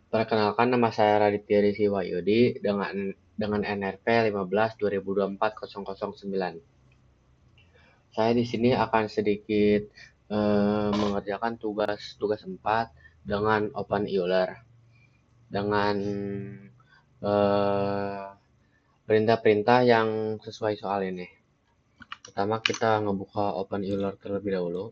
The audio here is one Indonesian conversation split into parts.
Perkenalkan, nama saya Raditya Diki Wahyudi dengan NRP 15/2024-009. Saya di sini akan sedikit mengerjakan tugas 4 dengan Open Euler dengan eh, perintah-perintah yang sesuai soal ini. Pertama, kita ngebuka Open Euler terlebih dahulu.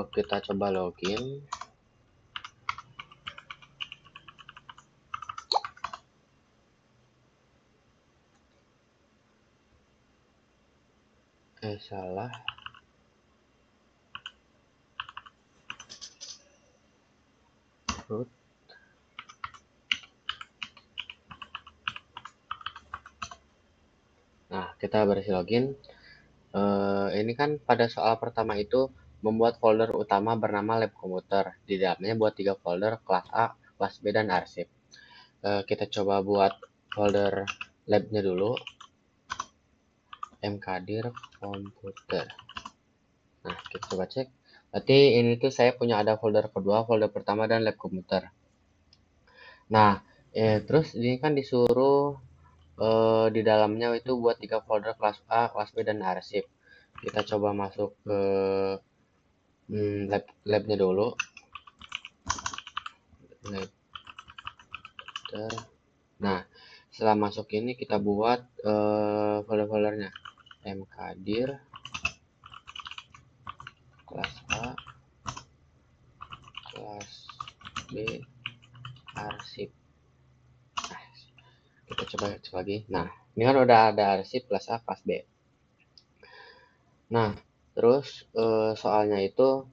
Kita coba login. Salah. Root. Nah, kita berhasil login. Ini kan pada soal pertama itu membuat folder utama bernama lab komputer. Di dalamnya buat 3 folder, kelas A, kelas B, dan arsip. Kita coba buat folder labnya dulu. mkdir komputer. Nah, kita coba cek. Berarti ini tuh saya punya ada folder kedua, folder pertama, dan lab komputer. Nah, terus ini kan disuruh di dalamnya itu buat 3 folder, kelas A, kelas B, dan arsip. Kita coba masuk ke labnya dulu. Nah, setelah masuk ini kita buat folder-foldernya. mkdir, kelas A, kelas B, arsip. Nah, kita coba cek lagi. Nah, ini kan udah ada arsip kelas A, kelas B. Nah, terus soalnya itu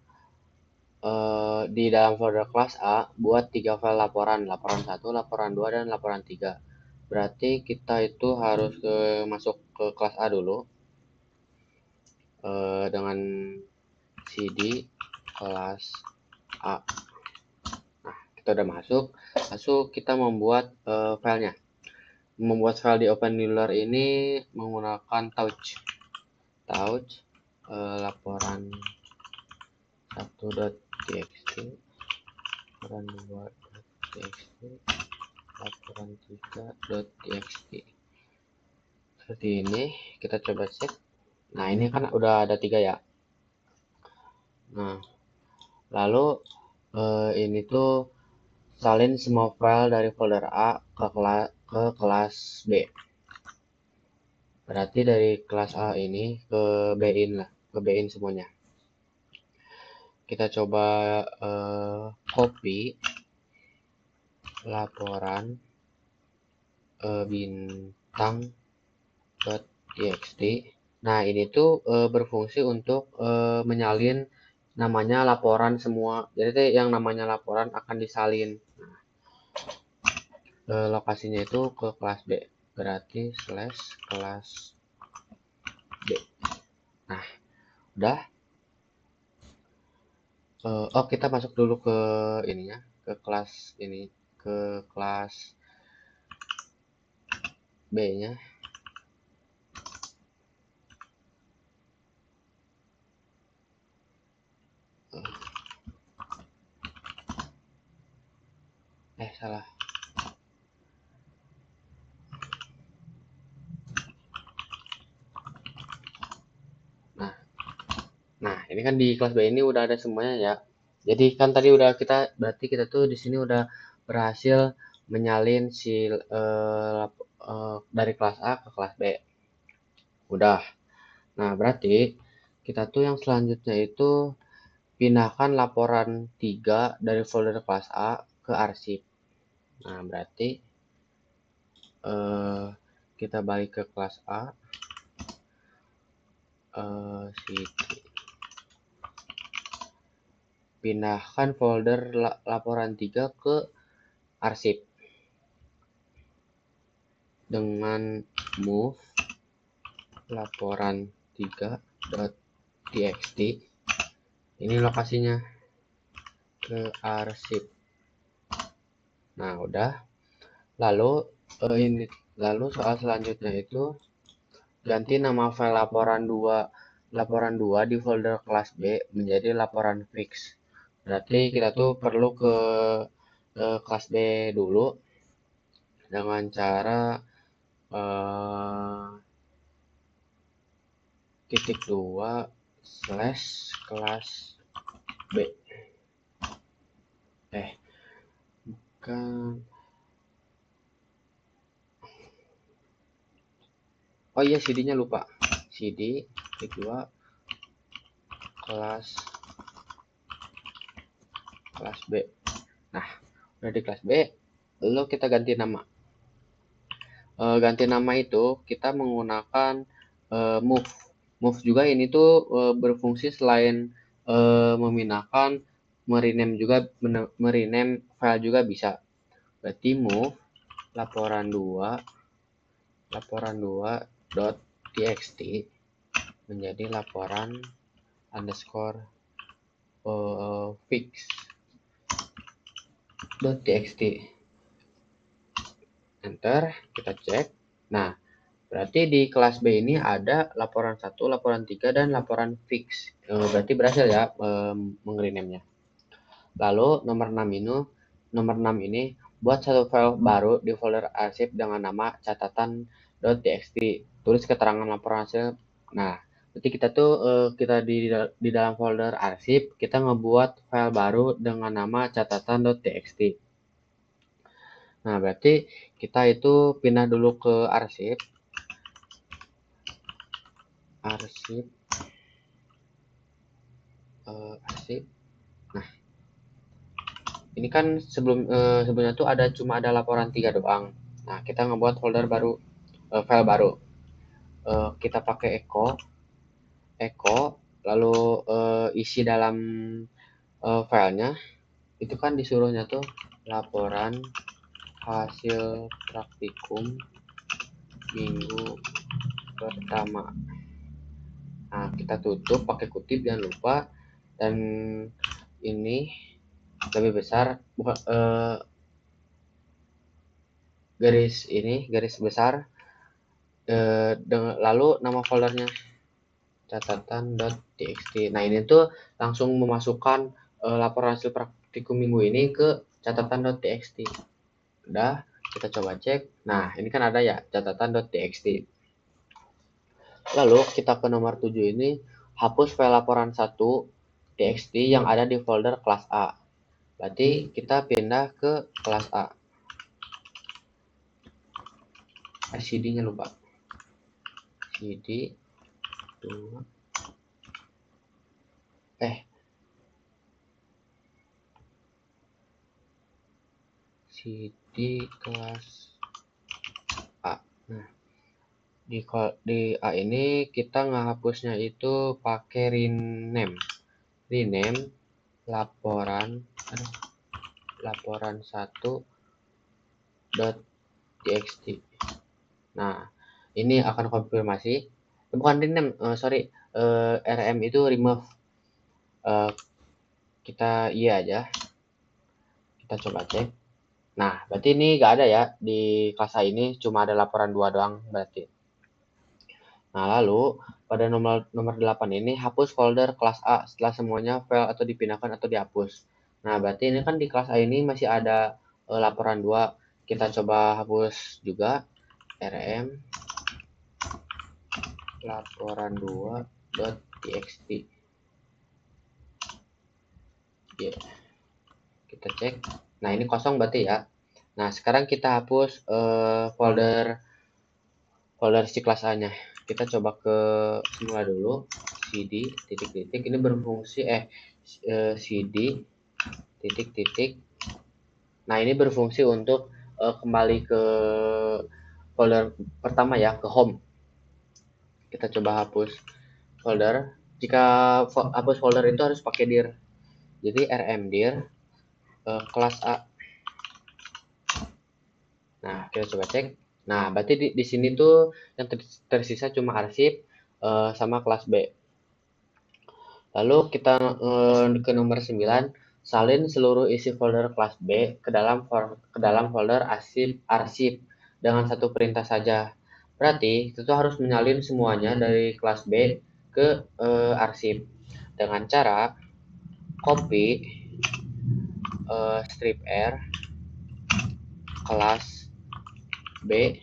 di dalam folder kelas A buat 3 file laporan 1, laporan 2, dan laporan 3. Berarti kita itu harus masuk ke kelas A dulu dengan cd kelas A. Nah, kita udah masuk. Langsung kita membuat filenya. Membuat file di Open Euler ini menggunakan touch laporan 1.txt, laporan 2.txt, laporan 3.txt. Seperti ini. Kita coba cek. Nah, ini kan udah ada 3 ya. Nah, lalu ini tuh salin semua file dari folder A ke kelas B. Berarti dari kelas A ini ke B-in semuanya. Kita coba copy laporan bintang.txt. Nah, ini tuh berfungsi untuk menyalin namanya laporan semua. Jadi yang namanya laporan akan disalin. Lokasinya itu ke kelas B. Berarti slash kelas B. Nah, udah. Kita masuk dulu ke ininya, ke kelas ini, ke kelas B-nya. Salah. Nah, ini kan di kelas B ini udah ada semuanya ya. Jadi kan tadi berarti kita tuh di sini udah berhasil menyalin si dari kelas A ke kelas B. Udah. Nah, berarti kita tuh yang selanjutnya itu pindahkan laporan 3 dari folder kelas A ke arsip. Nah, berarti kita balik ke kelas A. Pindahkan folder laporan 3 ke arsip. dengan move laporan 3.txt. Ini lokasinya ke arsip. Nah, udah. Lalu soal selanjutnya itu ganti nama file laporan 2 di folder kelas B menjadi laporan fix. Berarti kita tuh perlu ke kelas B dulu dengan cara _2 kelas B. Bukan. Oh iya, CD-nya lupa. CD _2 kelas B. Nah, udah di kelas B, lalu kita ganti nama. Ganti nama itu kita menggunakan move. Move juga ini tuh berfungsi selain memindahkan, merename file juga bisa. Berarti move laporan 2.txt menjadi laporan underscore fix.txt. Enter, kita cek. Nah, berarti di kelas B ini ada laporan 1, laporan 3, dan laporan fix. Berarti berhasil ya mengerename-nya. Lalu nomor 6 ini buat satu file baru di folder arsip dengan nama catatan.txt. Tulis keterangan laporan hasil. Nah, berarti kita di dalam folder arsip kita ngebuat file baru dengan nama catatan.txt. Nah, berarti kita itu pindah dulu ke arsip. Nah, ini kan sebelumnya tuh cuma ada laporan 3 doang. Nah, kita ngebuat folder baru, file baru. Kita pakai echo, lalu isi dalam filenya itu kan disuruhnya tuh laporan hasil praktikum minggu pertama. Nah, kita tutup pakai kutip, jangan lupa. Dan ini lebih besar, bukan garis besar, lalu nama foldernya catatan.txt. Nah, ini tuh langsung memasukkan laporan hasil praktikum minggu ini ke catatan.txt. Udah, kita coba cek. Nah, ini kan ada ya catatan.txt. Lalu kita ke nomor 7 ini, hapus file laporan 1 txt yang ada di folder kelas A. Berarti kita pindah ke kelas A. CD-nya lupa. CD 2 CD kelas A. Nah, di A ini kita ngehapusnya itu pakai rename laporan 1.txt. Nah, ini akan konfirmasi, bukan rename, RM itu remove. Kita iya aja, kita coba cek. Nah, berarti ini nggak ada ya di kelas A ini, cuma ada laporan 2 doang berarti. Nah, lalu pada nomor 8 ini hapus folder kelas A setelah semuanya file atau dipindahkan atau dihapus. Nah, berarti ini kan di kelas A ini masih ada laporan 2. Kita coba hapus juga rm laporan 2.txt. Kita cek. Nah, ini kosong berarti ya. Nah, sekarang kita hapus folder si kelas A-nya. Kita coba ke semula dulu, cd titik-titik, ini berfungsi cd titik-titik. Nah, ini berfungsi untuk kembali ke folder pertama ya, ke home. Kita coba hapus folder. Jika hapus folder itu harus pakai dir. Jadi rm dir kelas A. Nah, kita coba cek. Nah, berarti di sini tuh yang tersisa cuma arsip sama kelas B. Lalu kita ke nomor 9, salin seluruh isi folder kelas B ke dalam folder arsip dengan satu perintah saja. Berarti kita tuh harus menyalin semuanya dari kelas B ke arsip dengan cara copy strip R kelas B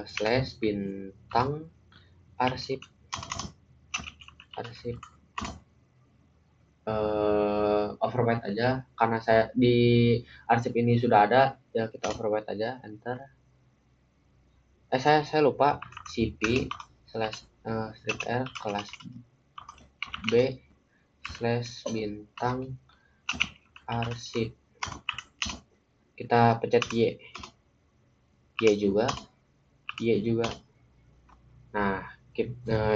slash bintang arsip arsip overwrite aja karena saya di arsip ini sudah ada, ya kita overwrite aja, enter. Saya lupa cp slash strip R kelas B slash bintang arsip, kita pencet y juga. Nah,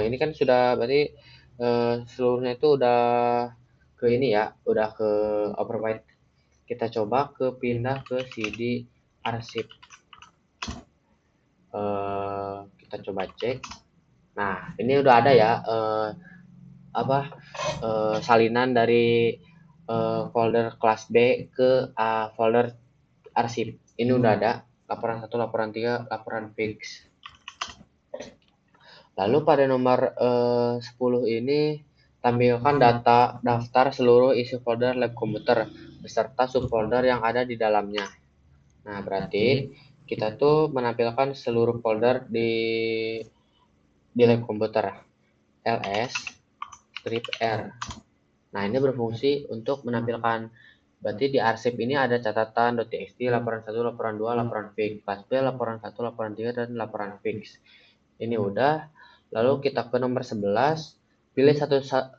ini kan sudah berarti seluruhnya itu udah ke ini ya, udah ke overwrite. Kita coba pindah ke CD arsip. Kita coba cek. Nah, ini udah ada ya salinan dari folder kelas B ke folder arsip. Ini udah ada laporan 1, laporan 3, laporan fix. Lalu pada nomor 10 ini tampilkan daftar seluruh isi folder lab komputer beserta subfolder yang ada di dalamnya. Nah, berarti kita tuh menampilkan seluruh folder di lab komputer. ls strip R. Nah, ini berfungsi untuk menampilkan, berarti di arsip ini ada catatan .txt, laporan 1, laporan 2, laporan fix, kelas B, laporan 1, laporan 3, dan laporan fix. Ini udah. Lalu kita ke nomor 11, pilih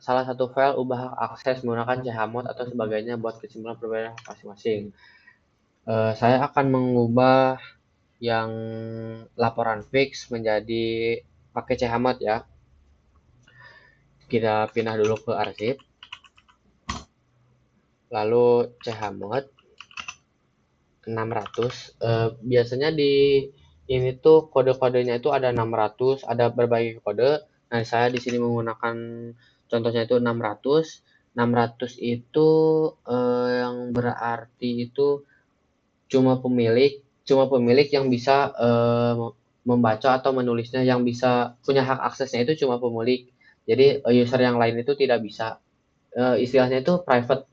salah satu file, ubah akses menggunakan chmod atau sebagainya buat kesimpulan perbedaan masing-masing. Saya akan mengubah yang laporan fix menjadi pakai chmod ya. Kita pindah dulu ke arsip, lalu chmod 600. Biasanya di ini tuh kode-kodenya itu ada 600, ada berbagai kode. Nah, saya di sini menggunakan contohnya itu 600. 600 itu yang berarti itu cuma pemilik yang bisa membaca atau menulisnya, yang bisa punya hak aksesnya itu cuma pemilik. Jadi user yang lain itu tidak bisa. Istilahnya itu private.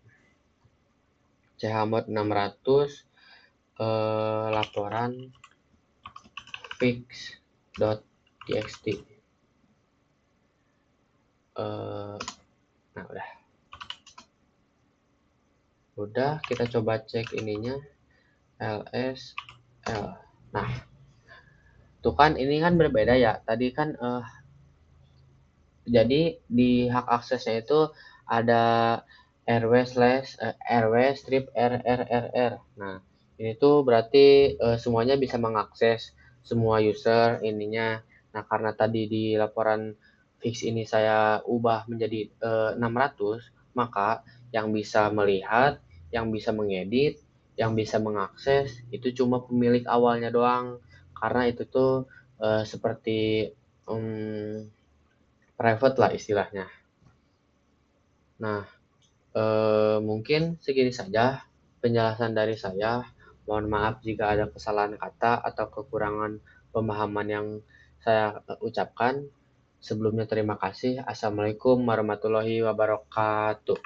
chmod 600 laporan fix.txt. Nah, udah kita coba cek ininya lsl. Nah, tuh kan ini kan berbeda ya, tadi kan jadi di hak aksesnya itu ada rw strip rrrr. Nah, ini tuh berarti semuanya bisa mengakses semua user ininya. Nah, karena tadi di laporan fix ini saya ubah menjadi 600, maka yang bisa melihat, yang bisa mengedit, yang bisa mengakses itu cuma pemilik awalnya doang. Karena itu tuh seperti private lah istilahnya. Nah, mungkin segini saja penjelasan dari saya. Mohon maaf jika ada kesalahan kata atau kekurangan pemahaman yang saya ucapkan. Sebelumnya terima kasih. Assalamualaikum warahmatullahi wabarakatuh.